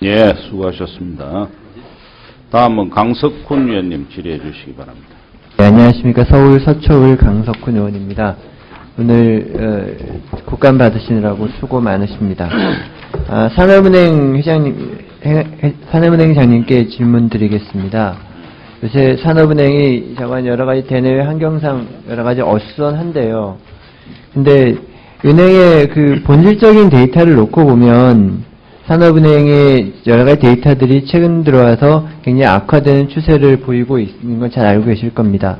예, 수고하셨습니다. 다음은 강석훈 의원님 질의해 주시기 바랍니다. 네, 안녕하십니까. 서울 서초을 강석훈 의원입니다. 오늘 국감 받으시느라고 수고 많으십니다. 산업은행 회장님께 질문 드리겠습니다. 요새 산업은행이 여러 가지 대내외 환경상 여러 가지 어수선한데요. 근데 은행의 그 본질적인 데이터를 놓고 보면 산업은행의 여러 가지 데이터들이 최근 들어와서 굉장히 악화되는 추세를 보이고 있는 건 잘 알고 계실 겁니다.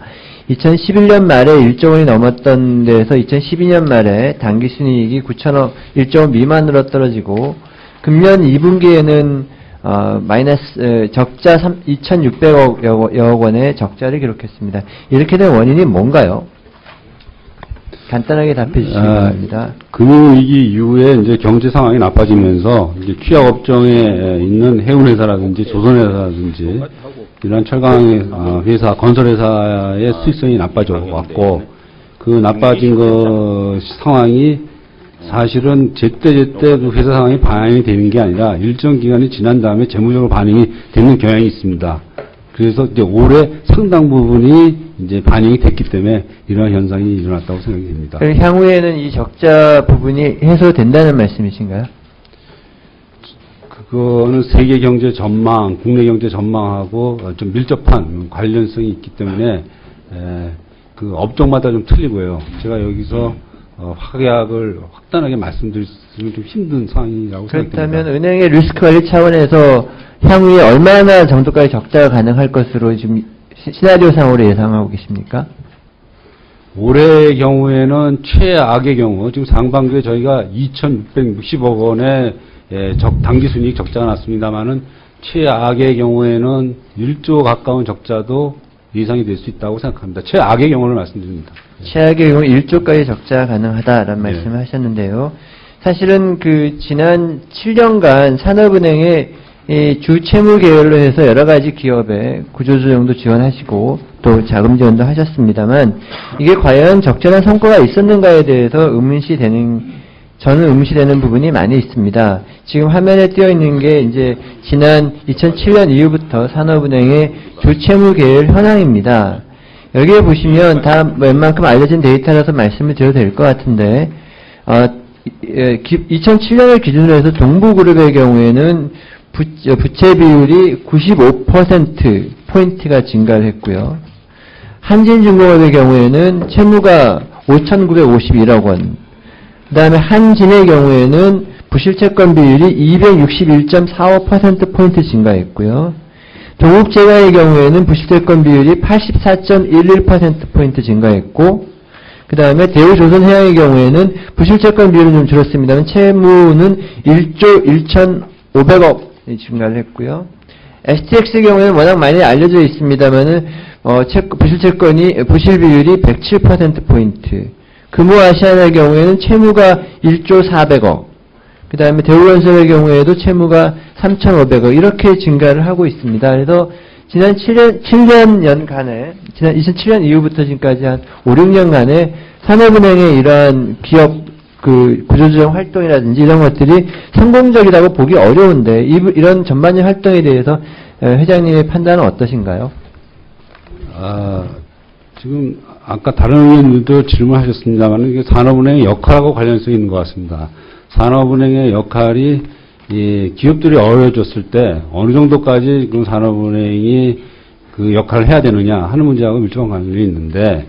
2011년 말에 1조 원이 넘었던 데에서 2012년 말에 당기순이익이 9천억, 1조 원 미만으로 떨어지고 금년 2분기에는 마이너스 적자 2,600여 원의 적자를 기록했습니다. 이렇게 된 원인이 뭔가요? 간단하게 답해 주시기 바랍니다. 금융위기 이후에 이제 경제 상황이 나빠지면서 이제 취약업종에 있는 해운회사라든지 조선회사라든지 이런 철강 회사, 건설회사의 수익성이 나빠져 왔고 그 나빠진 상황이 사실은 제때 그 회사 상황이 반영이 되는 게 아니라 일정 기간이 지난 다음에 재무적으로 반영이 되는 경향이 있습니다. 그래서 이제 올해 상당 부분이 이제 반영이 됐기 때문에 이러한 현상이 일어났다고 생각이 됩니다. 향후에는 이 적자 부분이 해소된다는 말씀이신가요? 그거는 세계 경제 전망, 국내 경제 전망하고 좀 밀접한 관련성이 있기 때문에 그 업종마다 좀 틀리고요. 제가 여기서 확약을 확단하게 말씀드리기는 좀 힘든 상황이라고 생각됩니다. 그렇다면 은행의 리스크 관리 차원에서 향후에 얼마나 정도까지 적자가 가능할 것으로 지금 시나리오상으로 예상하고 계십니까? 올해의 경우에는 최악의 경우, 지금 상반기에 저희가 2,660억 원의 당기순이익 적자가 났습니다만은 최악의 경우에는 1조 가까운 적자도 예상이 될 수 있다고 생각합니다. 최악의 경우를 말씀드립니다. 최악의 경우 1조까지 적자가 가능하다라는 말씀을 하셨는데요. 사실은 그 지난 7년간 산업은행의 주 채무 계열로 해서 여러 가지 기업에 구조조정도 지원하시고 또 자금 지원도 하셨습니다만 이게 과연 적절한 성과가 있었는가에 대해서 저는 의문시되는 부분이 많이 있습니다. 지금 화면에 띄어 있는 게 이제 지난 2007년 이후부터 산업은행의 주 채무 계열 현황입니다. 여기에 보시면 다 웬만큼 알려진 데이터라서 말씀을 드려도 될 것 같은데 2007년을 기준으로 해서 동부그룹의 경우에는 부채 비율이 95%포인트가 증가를 했고요. 한진중공업의 경우에는 채무가 5,951억 원, 그 다음에 한진의 경우에는 부실채권 비율이 261.45%포인트 증가했고요. 동욱제가의 경우에는 부실채권 비율이 84.11%포인트 증가했고, 그 다음에 대우조선해양의 경우에는 부실채권 비율은 좀 줄었습니다만 채무는 1조 1,500억 증가를 했고요. STX의 경우에는 워낙 많이 알려져 있습니다만은 부실 비율이 107%포인트. 금호아시아나의 경우에는 채무가 1조 400억. 그 다음에 대우건설의 경우에도 채무가 3,500억 이렇게 증가를 하고 있습니다. 그래서 지난 7년간에 지난 2007년 이후부터 지금까지 한 5, 6년간에 산업은행의 이러한 기업 구조조정 활동이라든지 이런 것들이 성공적이라고 보기 어려운데 이런 전반적인 활동에 대해서 회장님의 판단은 어떠신가요? 지금 아까 다른 의원들도 질문하셨습니다만 이게 산업은행의 역할하고 관련성이 있는 것 같습니다. 산업은행의 역할이 기업들이 어려워졌을 때 어느 정도까지 그 산업은행이 그 역할을 해야 되느냐 하는 문제하고 밀접한 관련이 있는데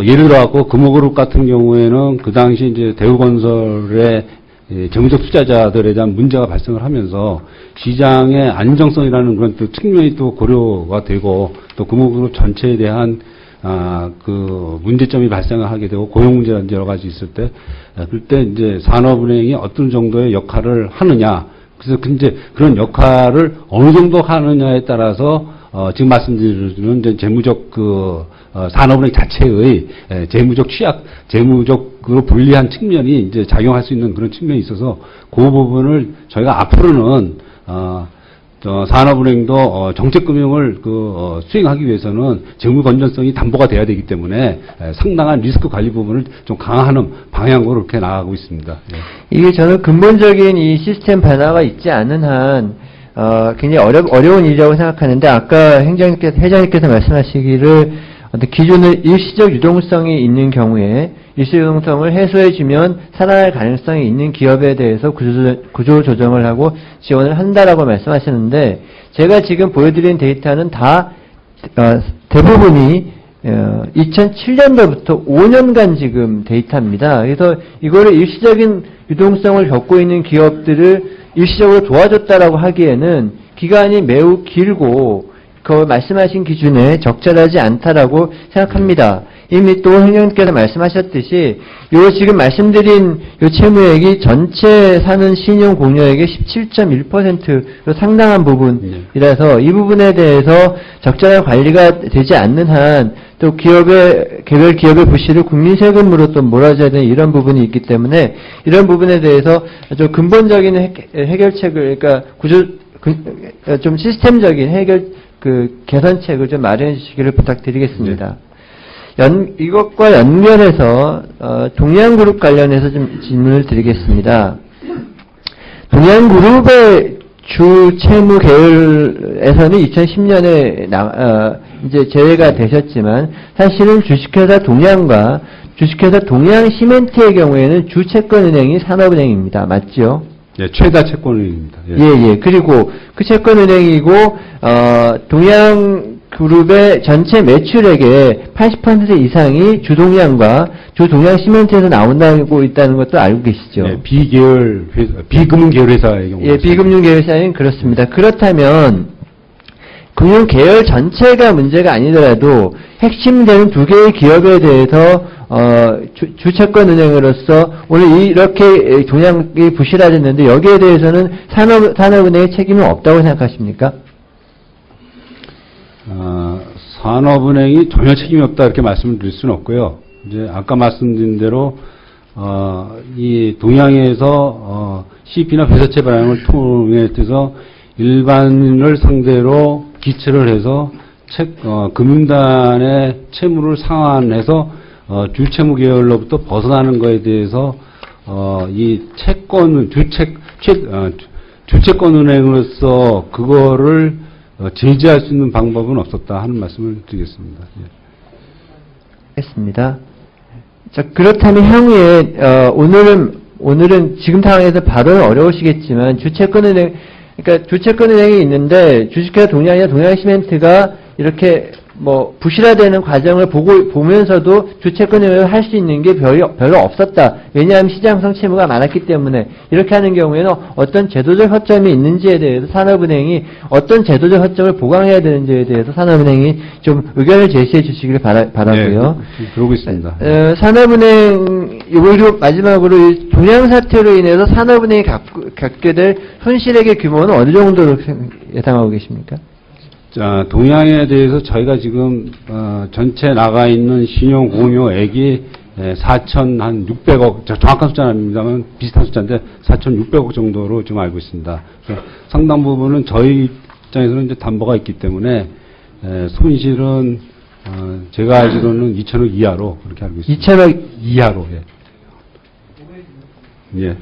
예를 들어갖고 금호그룹 같은 경우에는 그 당시 이제 대우건설의 정적 투자자들에 대한 문제가 발생을 하면서 시장의 안정성이라는 그런 또 측면이 또 고려가 되고 또 금호그룹 전체에 대한 그 문제점이 발생을 하게 되고 고용 문제라든지 여러 가지 있을 때 그때 이제 산업은행이 어떤 정도의 역할을 하느냐 그래서 이제 그런 역할을 어느 정도 하느냐에 따라서 지금 말씀드리는 이제 재무적 산업은행 자체의 재무적으로 불리한 측면이 이제 작용할 수 있는 그런 측면이 있어서 그 부분을 저희가 앞으로는 산업은행도 정책금융을 수행하기 위해서는 재무 건전성이 담보가 돼야 되기 때문에 상당한 리스크 관리 부분을 좀 강화하는 방향으로 이렇게 나가고 있습니다. 예. 이게 저는 근본적인 이 시스템 변화가 있지 않은 한 굉장히 어려운 일이라고 생각하는데 아까 회장님께서 말씀하시기를 어떤 기존의 일시적 유동성이 있는 경우에 일시 유동성을 해소해주면 살아날 가능성이 있는 기업에 대해서 구조 조정을 하고 지원을 한다라고 말씀하시는데 제가 지금 보여드린 데이터는 다 대부분이 2007년도부터 5년간 지금 데이터입니다. 그래서 이거를 일시적인 유동성을 겪고 있는 기업들을 일시적으로 도와줬다라고 하기에는 기간이 매우 길고 그 말씀하신 기준에 적절하지 않다라고 생각합니다. 이미 또 행정님께서 말씀하셨듯이 요 지금 말씀드린 요 채무액이 전체 사는 신용 공여액의 17.1%로 상당한 부분이라서 이 부분에 대해서 적절한 관리가 되지 않는 한 또 개별 기업의 부실을 국민 세금으로 또 몰아줘야 되는 이런 부분이 있기 때문에 이런 부분에 대해서 좀 근본적인 해결책을 그러니까 좀 시스템적인 개선책을 좀 마련해 주시기를 부탁드리겠습니다. 이것과 연결해서 동양그룹 관련해서 좀 질문을 드리겠습니다. 동양그룹의 주 채무 계열에서는 2010년에 이제 제외가 되셨지만 사실은 주식회사 동양과 주식회사 동양시멘트의 경우에는 주 채권은행이 산업은행입니다. 맞죠? 예, 최다 채권은행입니다. 예. 그리고 그 채권은행이고 동양그룹의 전체 매출액의 80% 이상이 주동양과 주동양시멘트에서 나온다고 있다는 것도 알고 계시죠? 예, 비금융계열 회사의 경우. 예, 비금융계열 회사는 그렇습니다. 그렇다면 금융계열 전체가 문제가 아니더라도 핵심되는 두 개의 기업에 대해서 주채권은행으로서 오늘 이렇게 동양이 부실화됐는데 여기에 대해서는 산업은행의 책임은 없다고 생각하십니까? 산업은행이 전혀 책임이 없다 이렇게 말씀을 드릴 수는 없고요. 이제 아까 말씀드린 대로 이 동양에서 CP나 회사채 발행을 통해서 일반인을 상대로 기체를 해서 금융단의 채무를 상환해서 주채무 계열로부터 벗어나는 것에 대해서 이 주채권은행으로서 그거를 제재할 수 있는 방법은 없었다 하는 말씀을 드리겠습니다. 예. 알겠습니다. 자, 그렇다면 향후에 오늘은 지금 상황에서 바로는 어려우시겠지만 그러니까 주채권은행이 있는데 주식회사 동양이나 동양시멘트가 이렇게 부실화되는 과정을 보면서도 주채권을 할 수 있는 게 별로 없었다. 왜냐하면 시장성 채무가 많았기 때문에 이렇게 하는 경우에는 어떤 제도적 허점이 있는지에 대해서 산업은행이 어떤 제도적 허점을 보강해야 되는지에 대해서 산업은행이 좀 의견을 제시해 주시길 바라고요. 네, 그러고 있습니다. 산업은행 그리고 마지막으로 이 동양 사태로 인해서 산업은행이 겪게 될 손실액의 규모는 어느 정도로 예상하고 계십니까? 자, 동양에 대해서 저희가 지금 전체 나가 있는 신용 공여액이 4,600억, 정확한 숫자는 아닙니다만 비슷한 숫자인데 4,600억 정도로 지금 알고 있습니다. 상당 부분은 저희 입장에서는 이제 담보가 있기 때문에 손실은 제가 알기로는 2,000억 이하로 그렇게 알고 있습니다. 2,000억 이하로. 예.